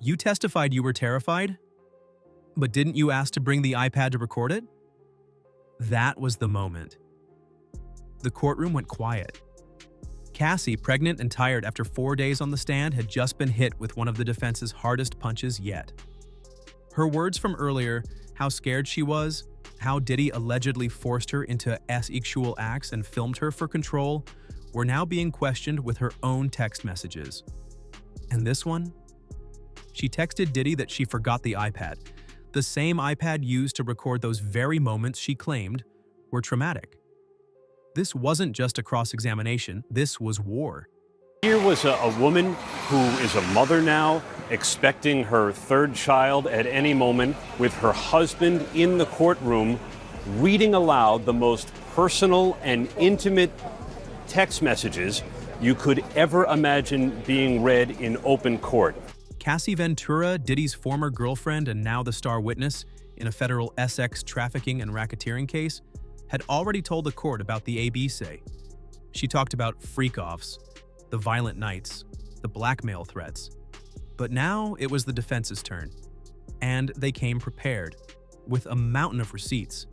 You testified you were terrified? But didn't you ask to bring the iPad to record it? That was the moment. The courtroom went quiet. Cassie, pregnant and tired after 4 days on the stand, had just been hit with one of the defense's hardest punches yet. Her words from earlier, how scared she was, how Diddy allegedly forced her into xual acts and filmed her for control, were now being questioned with her own text messages. And this one? She texted Diddy that she forgot the iPad, the same iPad used to record those very moments she claimed were traumatic. This wasn't just a cross-examination, this was war. Here was a woman who is a mother now, expecting her third child at any moment, with her husband in the courtroom, reading aloud the most personal and intimate text messages you could ever imagine being read in open court. Cassie Ventura, Diddy's former girlfriend and now the star witness in a federal sex trafficking and racketeering case, had already told the court about the ABC. She talked about freak-offs, the violent nights, the blackmail threats. But now it was the defense's turn. And they came prepared, with a mountain of receipts.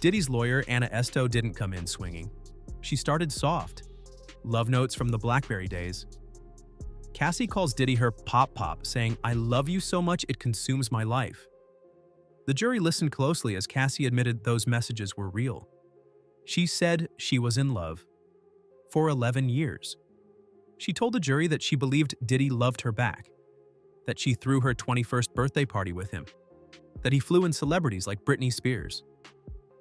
Diddy's lawyer, Anna Esto, didn't come in swinging. She started soft. Love notes from the BlackBerry days. Cassie calls Diddy her pop-pop, saying, "I love you so much it consumes my life." The jury listened closely as Cassie admitted those messages were real. She said she was in love for 11 years. She told the jury that she believed Diddy loved her back, that she threw her 21st birthday party with him, that he flew in celebrities like Britney Spears.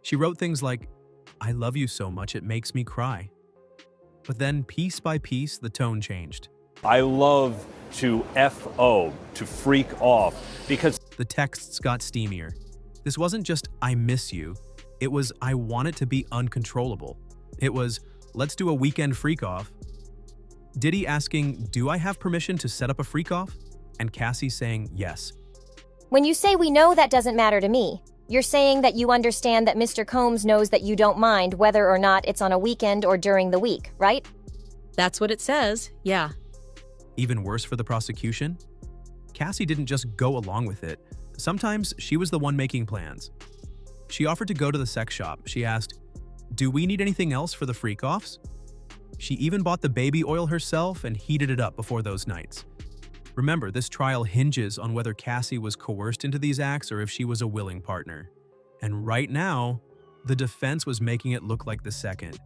She wrote things like, "I love you so much it makes me cry." But then, piece by piece, the tone changed. I love to F-O, to freak off, because The texts got steamier. This wasn't just, "I miss you." It was, "I want it to be uncontrollable." It was, "Let's do a weekend freak-off." Diddy asking, "Do I have permission to set up a freak-off?" And Cassie saying, "Yes." When you say we know, that doesn't matter to me, you're saying that you understand that Mr. Combs knows that you don't mind whether or not it's on a weekend or during the week, right? That's what it says, yeah. Even worse for the prosecution? Cassie didn't just go along with it. Sometimes she was the one making plans. She offered to go to the sex shop. She asked, "Do we need anything else for the freak-offs?" She even bought the baby oil herself and heated it up before those nights. Remember, this trial hinges on whether Cassie was coerced into these acts or if she was a willing partner. And right now, the defense was making it look like the second.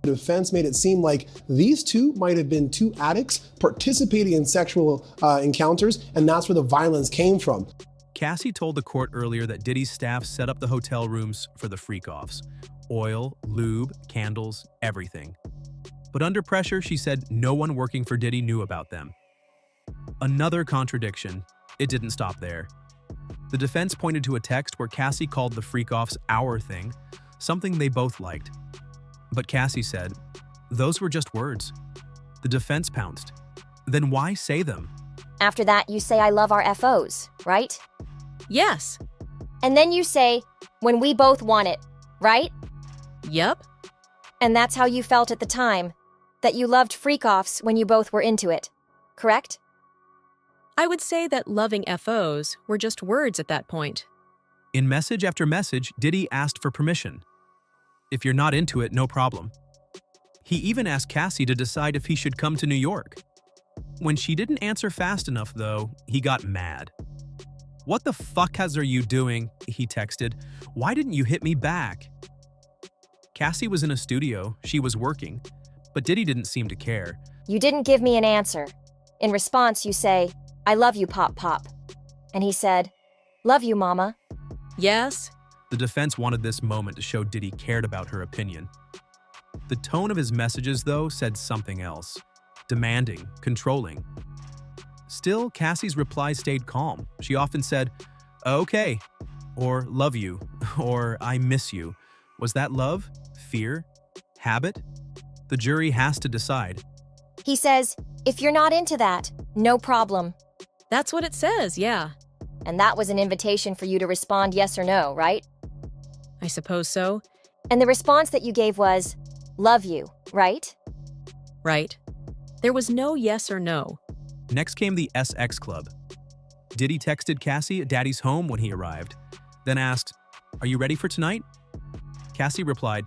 The defense made it seem like these two might have been two addicts participating in sexual encounters, and that's where the violence came from. Cassie told the court earlier that Diddy's staff set up the hotel rooms for the freak-offs. Oil, lube, candles, everything. But under pressure, she said no one working for Diddy knew about them. Another contradiction. It didn't stop there. The defense pointed to a text where Cassie called the freak-offs our thing, something they both liked. But Cassie said, "Those were just words." The defense pounced. "Then why say them?" After that, you say I love our FOs, right? Yes. And then you say, when we both want it, right? Yep. And that's how you felt at the time, that you loved freak-offs when you both were into it, correct? I would say that loving FOs were just words at that point. In message after message, Diddy asked for permission. If you're not into it, no problem. He even asked Cassie to decide if he should come to New York. When she didn't answer fast enough, though, he got mad. "What the fuck are you doing?" he texted. "Why didn't you hit me back?" Cassie was in a studio, she was working, but Diddy didn't seem to care. You didn't give me an answer. In response, you say, I love you, Pop Pop. And he said, love you, Mama. Yes. The defense wanted this moment to show Diddy cared about her opinion. The tone of his messages, though, said something else. Demanding, controlling. Still, Cassie's reply stayed calm. She often said, okay, or love you, or I miss you. Was that love? Fear? Habit? The jury has to decide. He says, if you're not into that, no problem. That's what it says, yeah. And that was an invitation for you to respond yes or no, right? I suppose so. And the response that you gave was, love you, right? Right. There was no yes or no. Next came the SX Club. Diddy texted Cassie at Daddy's home when he arrived, then asked, "Are you ready for tonight?" Cassie replied,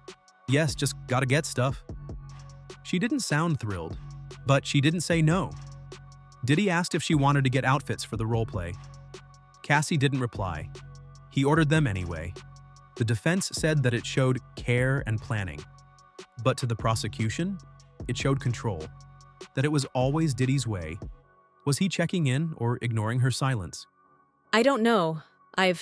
"Yes, just gotta get stuff." She didn't sound thrilled, but she didn't say no. Diddy asked if she wanted to get outfits for the roleplay. Cassie didn't reply. He ordered them anyway. The defense said that it showed care and planning. But to the prosecution, it showed control, that it was always Diddy's way. Was he checking in or ignoring her silence? I don't know. I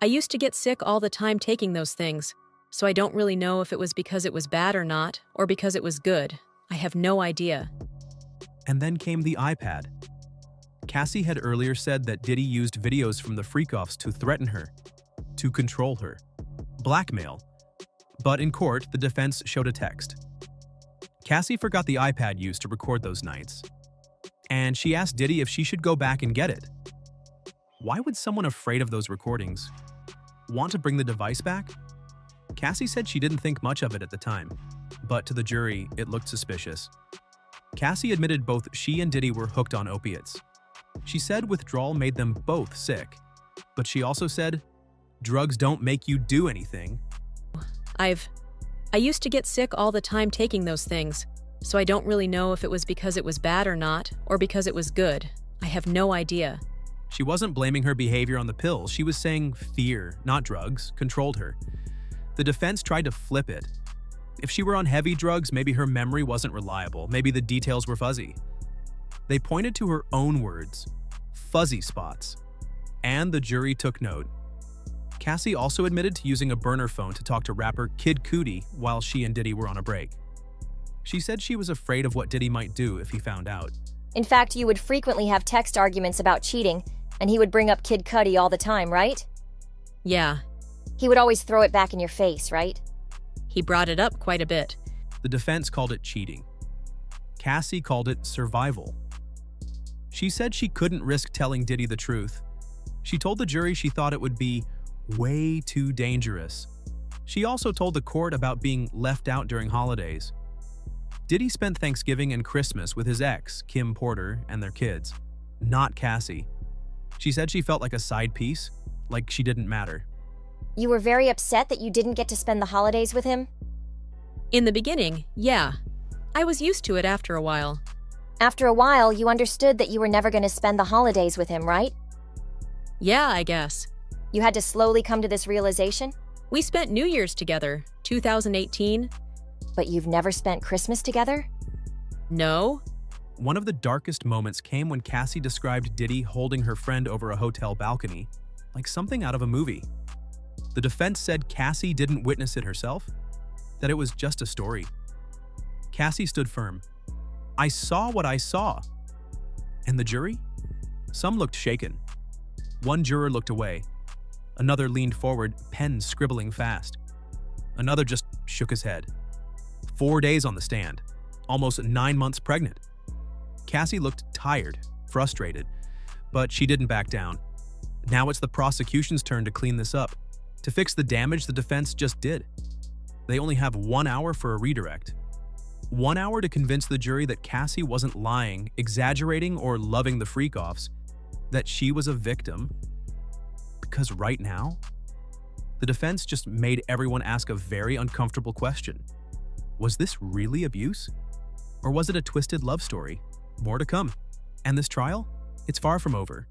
used to get sick all the time taking those things, so I don't really know if it was because it was bad or not, or because it was good. I have no idea. And then came the iPad. Cassie had earlier said that Diddy used videos from the freak-offs to threaten her, to control her, blackmail. But in court, the defense showed a text. Cassie forgot the iPad used to record those nights, and she asked Diddy if she should go back and get it. Why would someone afraid of those recordings want to bring the device back? Cassie said she didn't think much of it at the time, but to the jury, it looked suspicious. Cassie admitted both she and Diddy were hooked on opiates. She said withdrawal made them both sick, but she also said, "Drugs don't make you do anything." I used to get sick all the time taking those things, so I don't really know if it was because it was bad or not, or because it was good. I have no idea. She wasn't blaming her behavior on the pills. She was saying fear, not drugs, controlled her. The defense tried to flip it. If she were on heavy drugs, maybe her memory wasn't reliable. Maybe the details were fuzzy. They pointed to her own words, fuzzy spots, and the jury took note. Cassie also admitted to using a burner phone to talk to rapper Kid Cudi while she and Diddy were on a break. She said she was afraid of what Diddy might do if he found out. In fact, you would frequently have text arguments about cheating, and he would bring up Kid Cudi all the time, right? Yeah, He would always throw it back in your face, right? he brought it up quite a bit. The defense called it cheating. Cassie called it survival. She said she couldn't risk telling Diddy the truth. She told the jury she thought it would be way too dangerous. She also told the court about being left out during holidays. Diddy spent Thanksgiving and Christmas with his ex, Kim Porter, and their kids, not Cassie. She said she felt like a side piece, like she didn't matter. You were very upset that you didn't get to spend the holidays with him? In the beginning, yeah. I was used to it after a while. After a while, you understood that you were never going to spend the holidays with him, right? Yeah, I guess. You had to slowly come to this realization? We spent New Year's together, 2018. But you've never spent Christmas together? No? One of the darkest moments came when Cassie described Diddy holding her friend over a hotel balcony, like something out of a movie. The defense said Cassie didn't witness it herself, that it was just a story. Cassie stood firm. "I saw what I saw." And the jury? Some looked shaken. One juror looked away. Another leaned forward, pen scribbling fast. Another just shook his head. 4 days on the stand, almost 9 months pregnant. Cassie looked tired, frustrated, but she didn't back down. Now it's the prosecution's turn to clean this up, to fix the damage the defense just did. They only have 1 hour for a redirect. 1 hour to convince the jury that Cassie wasn't lying, exaggerating, or loving the freak-offs, that she was a victim. Because right now, the defense just made everyone ask a very uncomfortable question. Was this really abuse? Or was it a twisted love story? More to come. And this trial? It's far from over.